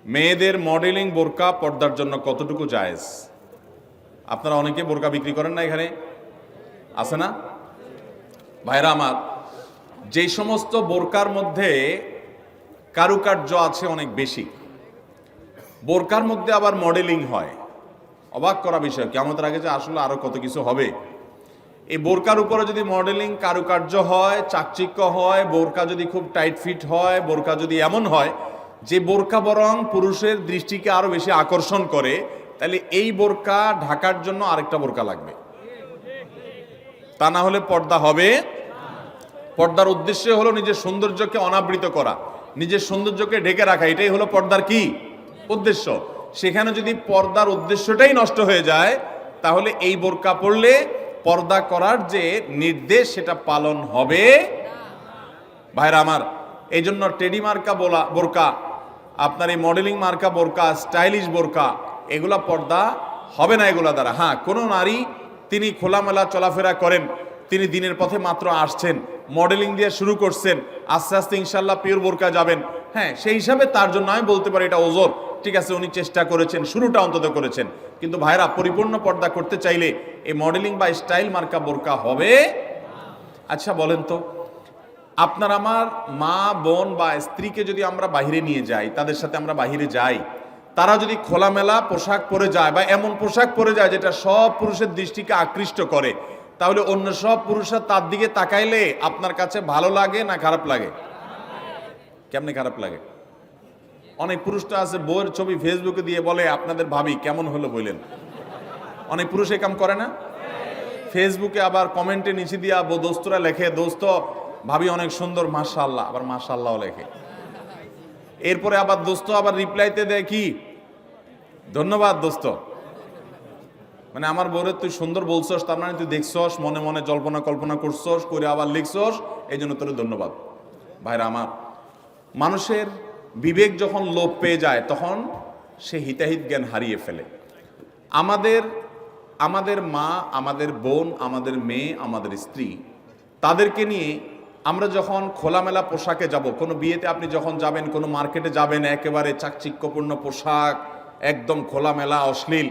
মেয়েদের মডেলিং বোরকা পর্দার জন্য কতটুকু জায়েজ? আপনারা অনেকে বোরকা বিক্রি করেন না, এখানে আছে না ভাইরা আমার? যে সমস্ত বোরকার মধ্যে কারুকার্য আছে অনেক বেশি, বোরকার মধ্যে আবার মডেলিং হয়, অবাক করা বিষয়। কিয়ামতের আগে যে আসলে আরো কত কিছু হবে। এই বোরকার উপরে যদি মডেলিং কারুকার্য হয়, চাকচিক্য হয়, বোরকা যদি খুব টাইট ফিট হয়, বোরকা যদি এমন হয় যে বোরকা বরং পুরুষের দৃষ্টিকে আরো বেশি আকর্ষণ করে, তাহলে এই বোরকা ঢাকার জন্য আরেকটা বোরকা লাগবে, তা না হলে পর্দা হবে। পর্দার উদ্দেশ্য হলো নিজের সৌন্দর্যকে অনাবৃত করা, নিজের সৌন্দর্যকে ঢেকে রাখা, এটাই হলো পর্দার কি উদ্দেশ্য। সেখানে যদি পর্দার উদ্দেশ্যটাই নষ্ট হয়ে যায়, তাহলে এই বোরকা পরলে পর্দা করার যে নির্দেশ সেটা পালন হবে ভাইরা আমার। এই জন্য টেডি মার্কা বোরকা, আপনার এই মডেলিং মার্কা বোরকা, স্টাইলিশ বোরকা, এগুলা পর্দা হবে না এগুলা দ্বারা। হ্যাঁ, কোনো নারী তিনি খোলামেলা চলাফেরা করেন, তিনি দিনের পথে মাত্র আসছেন, মডেলিং দিয়ে শুরু করছেন, আস্তে আস্তে ইনশাল্লাহ পিওর বোরকা যাবেন, হ্যাঁ, সেই হিসাবে তার জন্য আমি বলতে পারি এটা ওজর, ঠিক আছে, উনি চেষ্টা করেছেন, শুরুটা অন্তত করেছেন। কিন্তু ভাইরা, পরিপূর্ণ পর্দা করতে চাইলে এই মডেলিং বা স্টাইল মার্কা বোরকা হবে। আচ্ছা বলেন তো, আপনার আমার মা বোন বা স্ত্রীকে যদি আমরা বাহিরে নিয়ে যাই, তাদের সাথে আমরা বাহিরে যাই, তারা যদি খোলামেলা পোশাক পরে যায় বা এমন পোশাক পরে যায় যেটা সব পুরুষের দৃষ্টিকে আকৃষ্ট করে, তাহলে অন্য সব পুরুষরা তার দিকে তাকাইলে আপনার কাছে ভালো লাগে না খারাপ লাগে? কেমনে খারাপ লাগে? অনেক পুরুষটা আছে বউয়ের ছবি ফেসবুকে দিয়ে বলে আপনাদের ভাবি কেমন হলো বললেন। অনেক পুরুষ এই কাম করে না? ফেসবুকে আবার কমেন্টে নিচে দিয়া দোস্তরা লেখে, দোস্ত ভাবি অনেক সুন্দর মাশাআল্লাহ, আবার মাশাআল্লাহ লেখে। এরপরে আবার দোস্ত আবার রিপ্লাইতে দেয় কি, ধন্যবাদ দোস্ত। মানে আমার বউরে তুই সুন্দর বলছস, তার মানে তুই দেখছস, মনে মনে জল্পনা কল্পনা করছস, করে আবার লিখছস, এই জন্য তোর ধন্যবাদ। ভাইরা আমার, মানুষের বিবেক যখন লোপ পেয়ে যায় তখন সে হিতাহিত জ্ঞান হারিয়ে ফেলে। আমাদের মা, আমাদের বোন, আমাদের মেয়ে, আমাদের স্ত্রী, তাদেরকে নিয়ে আমরা যখন খোলামেলা পোশাকে যাব, কোনো বিয়েতে আপনি যখন যাবেন, কোনো মার্কেটে যাবেন, একেবারে চাকচিক্যপূর্ণ পোশাক, একদম খোলামেলা অশ্লীল,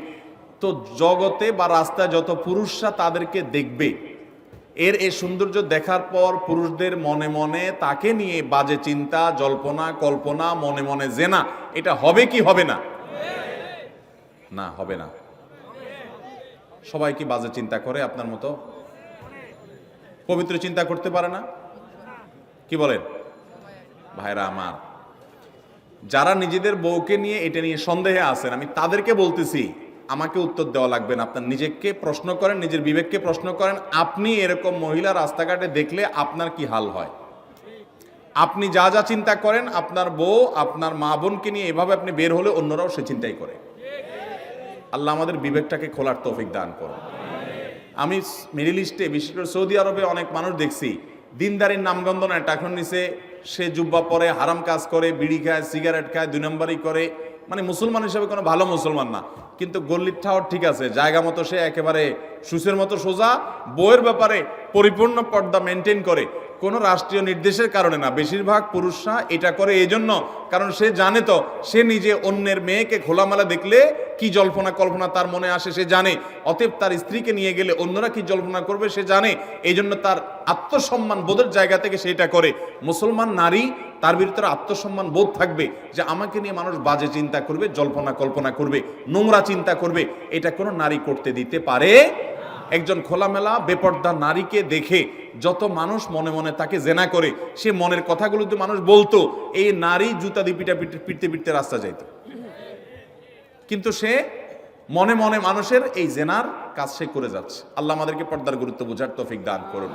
তো জগতে বা রাস্তায় যত পুরুষরা তাদেরকে দেখবে, এই সৌন্দর্য দেখার পর পুরুষদের মনে মনে তাকে নিয়ে বাজে চিন্তা, জল্পনা কল্পনা, মনে মনে জেনা, এটা হবে কি হবে না? না, হবে না। সবাই কি বাজে চিন্তা করে আপনার মতো? পবিত্র চিন্তা করতে পারে না? কি বলেন ভাইরা আমার? যারা নিজেদের বউকে নিয়ে এটা নিয়ে সন্দেহে আছেন, আমি তাদেরকে বলতেছি, আমাকে উত্তর দেওয়া লাগবে না, আপনার নিজেকে প্রশ্ন করেন, নিজের বিবেককে প্রশ্ন করেন। আপনি এরকম মহিলা রাস্তাঘাটে দেখলে আপনার কি হাল হয়? আপনি যা যা চিন্তা করেন, আপনার বউ, আপনার মা বোনকে নিয়ে এভাবে আপনি বের হলে অন্যরাও সে চিন্তাই করে। আল্লাহ আমাদের বিবেকটাকে খোলার তৌফিক দান করুন। আমি মিডল ইস্টে, বিশেষ করে সৌদি আরবে অনেক মানুষ দেখছি, দিনদারির নামগন্ধ নেয়, টাকার নিচে সে জুব্বা পরে, হারাম কাজ করে, বিড়ি খায়, সিগারেট খায়, 2 নম্বরই করে, মানে মুসলমান হিসেবে কোনো ভালো মুসলমান না। কিন্তু গল্লির ঠাওয়ার ঠিক আছে, জায়গা মতো সে একেবারে সুসের মতো সোজা, বইয়ের ব্যাপারে পরিপূর্ণ পর্দা মেনটেন করে, কোনো রাষ্ট্রীয় নির্দেশের কারণে না। বেশিরভাগ পুরুষরা এটা করে এই জন্য, কারণ সে জানে তো সে নিজে অন্যের মেয়েকে খোলামেলা দেখলে কি জল্পনা কল্পনা তার মনে আসে সে জানে, অতএব তার স্ত্রীকে নিয়ে গেলে অন্যরা কি জল্পনা করবে সে জানে, এই জন্য তার আত্মসম্মান বোধের জায়গা থেকে সেটা করে। মুসলমান নারী, তার ভিতরে আত্মসম্মান বোধ থাকবে যে আমাকে নিয়ে মানুষ বাজে চিন্তা করবে, জল্পনা কল্পনা করবে, নোংরা চিন্তা করবে, এটা কোনো নারী করতে দিতে পারে। একজন খোলামেলা বেপর্দা নারীকে দেখে যত মানুষ মনে মনে তাকে জেনা করে, সে মনের কথাগুলো তো মানুষ বলতো, এই নারী জুতা দিয়ে পিটতে পিটতে রাস্তা যাইত, কিন্তু সে মনে মনে মানুষের এই জেনার কাজ সে করে যাচ্ছে। আল্লাহ আমাদেরকে পর্দার গুরুত্ব বোঝার তৌফিক দান করুন।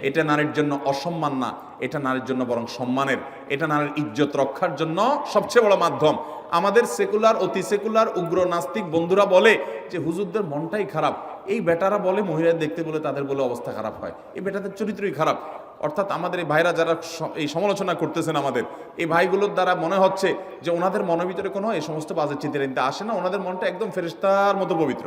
এটা নারীর জন্য অসম্মান না, এটা নারীর জন্য বরং সম্মানের, এটা নারীর ইজ্জত রক্ষার জন্য সবচেয়ে বড় মাধ্যম। আমাদের সেকুলার, অতি সেকুলার, উগ্র নাস্তিক বন্ধুরা বলে যে হুজুরদের মনটাই খারাপ, এই বেটারা বলে মহিলাদের দেখতে বলে তাদের বলে অবস্থা খারাপ হয়, এই বেটাদের চরিত্রই খারাপ। অর্থাৎ আমাদের এই ভাইরা যারা এই সমালোচনা করতেছেন, আমাদের এই ভাইগুলোর দ্বারা মনে হচ্ছে যে ওনাদের মনের ভিতরে কোনো এই সমস্ত বাজে চিন্তা আসে না, ওনাদের মনটা একদম ফেরেশতার মতো পবিত্র।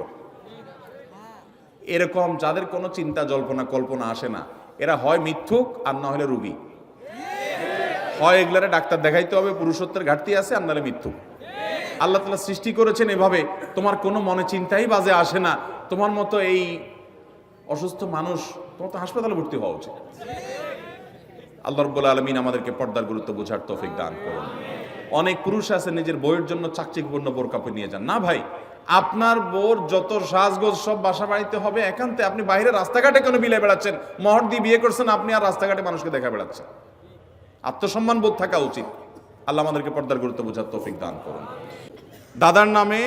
এরকম যাদের কোনো চিন্তা জল্পনা কল্পনা আসে না, এরা হয় মিথ্যুক আর না হলে রুগী। হয় এগুলারে ডাক্তার দেখাইতে হবে, পুরুষত্বের ঘাটতি আছে, আর নাহলে মিথ্যুক। আল্লাহ তাআলা সৃষ্টি করেছেন এভাবে, তোমার কোনো মনে চিন্তাই বাজে আসে না, তোমার মতো এই অসুস্থ মানুষ, তোমার তো হাসপাতালে ভর্তি হওয়া উচিত। আল্লাহ রাব্বুল আলামিন আমাদেরকে পর্দার গুরুত্ব বোঝার তৌফিক দান করুন। অনেক পুরুষ আছে নিজের বউয়ের জন্য চাকচিক্যপূর্ণ বোরকা পরে নিয়ে যান। না ভাই, আপনার বউর যত সাজগোজ সব বাসা বাড়িতে হবে একান্তে। আপনি বাইরে রাস্তাঘাটে কেন বিলে বেড়াচ্ছেন? মহর দিয়ে বিয়ে করছেন আপনি, আর রাস্তাঘাটে মানুষকে দেখা বেড়াচ্ছেন। আত্মসম্মান বোধ থাকা উচিত। আল্লাহ আমাদেরকে পর্দার গুরুত্ব বোঝার তৌফিক দান করুন। দাদার নামে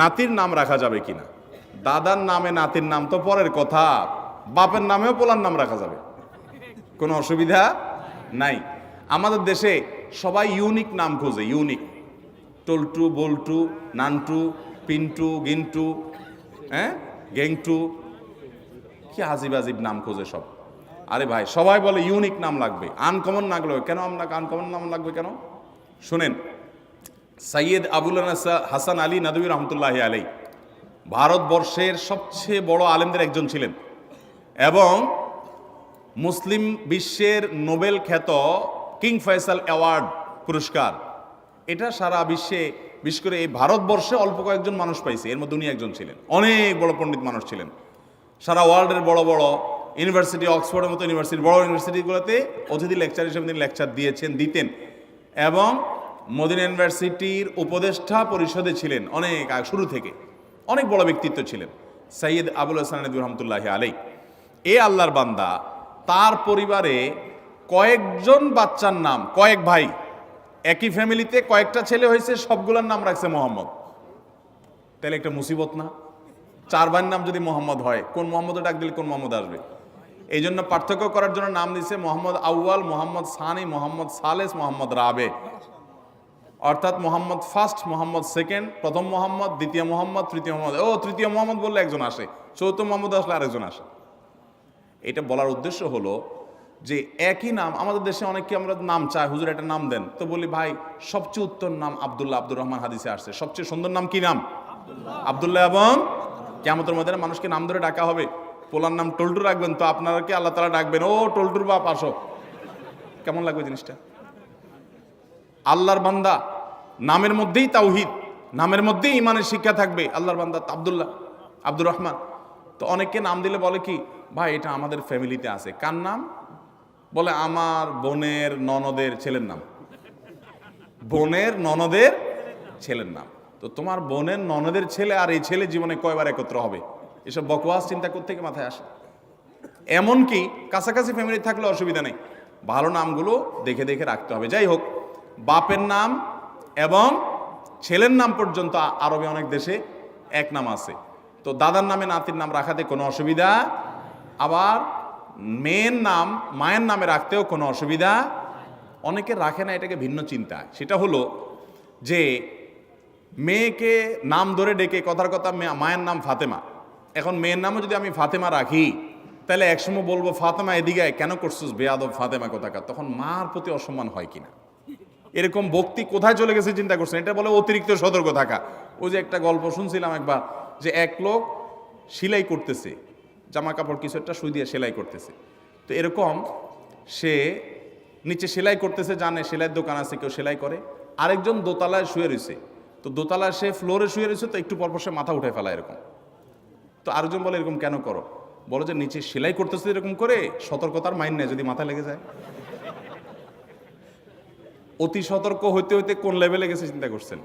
নাতির নাম রাখা যাবে কিনা? দাদার নামে নাতির নাম তো পরের কথা, বাপের নামেও পোলার নাম রাখা যাবে, কোনো অসুবিধা নাই। আমাদের দেশে সবাই ইউনিক নাম খোঁজে, ইউনিক। টল্টু, বল্টু, নান্টু, পিন্টু, গিন্টু, গেংটু, কি আজিব আজিব নাম খোঁজে সব। আরে ভাই, সবাই বলে ইউনিক নাম লাগবে, আনকমন নাম লাগবে। কেন আমরা আনকমন নাম লাগবে কেন? শুনেন, সৈয়দ আবুল হাসান আলী নদভী রহমতুল্লাহ আলাই ভারতবর্ষের সবচেয়ে বড় আলেমদের একজন ছিলেন এবং মুসলিম বিশ্বের নোবেল খ্যাত কিং ফয়সাল অ্যাওয়ার্ড পুরস্কার, এটা সারা বিশ্বে, বিশেষ করে এই ভারতবর্ষে অল্প কয়েকজন মানুষ পাইছে, এর মধ্যে উনি একজন ছিলেন। অনেক বড় পণ্ডিত মানুষ ছিলেন। সারা ওয়ার্ল্ডের বড় বড় ইউনিভার্সিটি, অক্সফোর্ডের মতো ইউনিভার্সিটি, বড় ইউনিভার্সিটিগুলোতে অতিথি লেকচার হিসেবে তিনি লেকচার দিতেন এবং মদিনা ইউনিভার্সিটির উপদেষ্টা পরিষদে ছিলেন অনেক শুরু থেকে। অনেক বড় ব্যক্তিত্ব ছিলেন সৈয়দ আবুল হাসান নদভী রহমতুল্লাহ আলাই। এ আল্লাহর বান্দা, তার পরিবারে কয়েকজন বাচ্চার নাম, কয়েক ভাই, একই ফ্যামিলিতে কয়েকটা ছেলে হয়েছে, সবগুলোর নাম রাখছে মোহাম্মদ। তাহলে একটা মুসিবত না? 4 ভাইয়ের নাম যদি মোহাম্মদ হয়, কোন মোহাম্মদে ডাক দিলে কোন মোহাম্মদ আসবে? এই জন্য পার্থক্য করার জন্য নাম দিছে মোহাম্মদ আউয়াল, মোহাম্মদ সানি, মোহাম্মদ সালেস, মোহাম্মদ রাবে। অর্থাৎ মোহাম্মদ ফার্স্ট, মোহাম্মদ সেকেন্ড, প্রথম মোহাম্মদ, দ্বিতীয় মোহাম্মদ, তৃতীয় মোহাম্মদ। তৃতীয় মোহাম্মদ বললে একজন আসে, চৌথ মোহাম্মদ আসলে আরেকজন আসে। এটা বলার উদ্দেশ্য হলো যে একই নাম আমাদের দেশে অনেকে আমরা নাম চাই, হুজুর একটা নাম দেন, তো বলি ভাই সবচেয়ে উত্তম নাম আব্দুল্লাহ, আব্দুর রহমান হাদিসে আসছে। সবচেয়ে সুন্দর নাম কি নাম? আব্দুল্লাহ। এবং কিয়ামতের মধ্যে মানুষকে নাম ধরে ডাকা হবে। পোলার নাম টল্টু রাখবেন, তো আপনারা কি আল্লাহ তাআলা ডাকবেন, ও টল্টুর বাপ আসো? কেমন লাগবে জিনিসটা? আল্লাহর বান্দা, নামের মধ্যেই তাওহীদ, নামের মধ্যেই ইমানের শিক্ষা থাকবে। আল্লাহর বান্দা আব্দুল্লাহ, আব্দুর রহমান। তো অনেককে নাম দিলে বলে কি, ভাই এটা আমাদের ফ্যামিলিতে আছে। কার নাম? বলে আমার বোনের ননদের ছেলের নাম। বোনের ননদের ছেলের নাম। তো তোমার বোনের ননদের ছেলে আর এই ছেলে জীবনে কয়বার একত্র হবে? এসব বকওয়াস চিন্তা করতে গিয়ে মাথায় আসে। এমনকি কাছাকাছি ফ্যামিলি থাকলে অসুবিধা নেই, ভালো নামগুলো দেখে দেখে রাখতে হবে। যাই হোক, বাপের নাম এবং ছেলের নাম পর্যন্ত আরবে অনেক দেশে এক নাম আছে। তো দাদার নামে নাতির নাম রাখাতে কোনো অসুবিধা, আবার মেয়ের নাম মায়ের নামে রাখতেও কোনো অসুবিধা। অনেকে রাখে না, এটাকে ভিন্ন চিন্তা। সেটা হলো যে মেয়েকে নাম ধরে ডেকে, কথার কথা মায়ের নাম ফাতেমা, এখন মেয়ের নামও যদি আমি ফাতেমা রাখি, তাহলে একসময় বলবো ফাতেমা এদিকে কেন করছিস বেয়াদব ফাতেমা কোথাকার, তখন মার প্রতি অসম্মান হয় কিনা। এরকম ভক্তি কোথায় চলে গেছে চিন্তা করছেন? এটা বলে অতিরিক্ত সতর্ক থাকা। ওই যে একটা গল্প শুনছিলাম একবার, যে এক লোক সেলাই করতেছে, জামা কাপড় কিছু একটা সুই দিয়ে সেলাই করতেছে। তো এরকম সে নিচে সেলাই করতেছে, জানে সেলাইয়ের দোকান আছে, কেউ সেলাই করে। আরেকজন দোতলায় শুয়ে রয়েছে, তো দোতলায় সে ফ্লোরে শুয়ে রয়েছে, তো একটু পরপর সে মাথা উঠে ফেলা এরকম। তো আরেকজন বলে এরকম কেন করো? বলো যে নিচে সেলাই করতেছে এরকম করে, সতর্কতার মাইন নেই, যদি মাথা লেগে যায়। অতি সতর্ক হইতে হইতে কোন লেভেলে গেছে চিন্তা করছেন?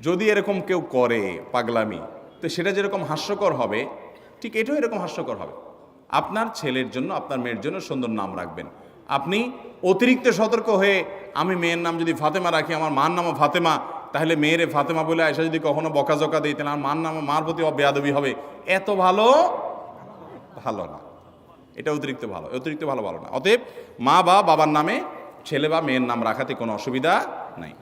যদি এরকম কেউ করে পাগলামি, তো সেটা যেরকম হাস্যকর হবে, ঠিক এটাও এরকম হাস্যকর হবে। আপনার ছেলের জন্য, আপনার মেয়ের জন্য সুন্দর নাম রাখবেন। আপনি অতিরিক্ত সতর্ক হয়ে, আমি মেয়ের নাম যদি ফাতেমা রাখি, আমার মার নামও ফাতেমা, তাহলে মেয়েরে ফাতেমা বলে আয়সা যদি কখনো বকাঝকা দিই, তাহলে আমার মার প্রতি বেয়াদবি হবে। এত ভালো না, এটা অতিরিক্ত ভালো না। অতএব মা বা বাবার নামে ছেলে বা মেয়ের নাম রাখাতে কোনো অসুবিধা নাই।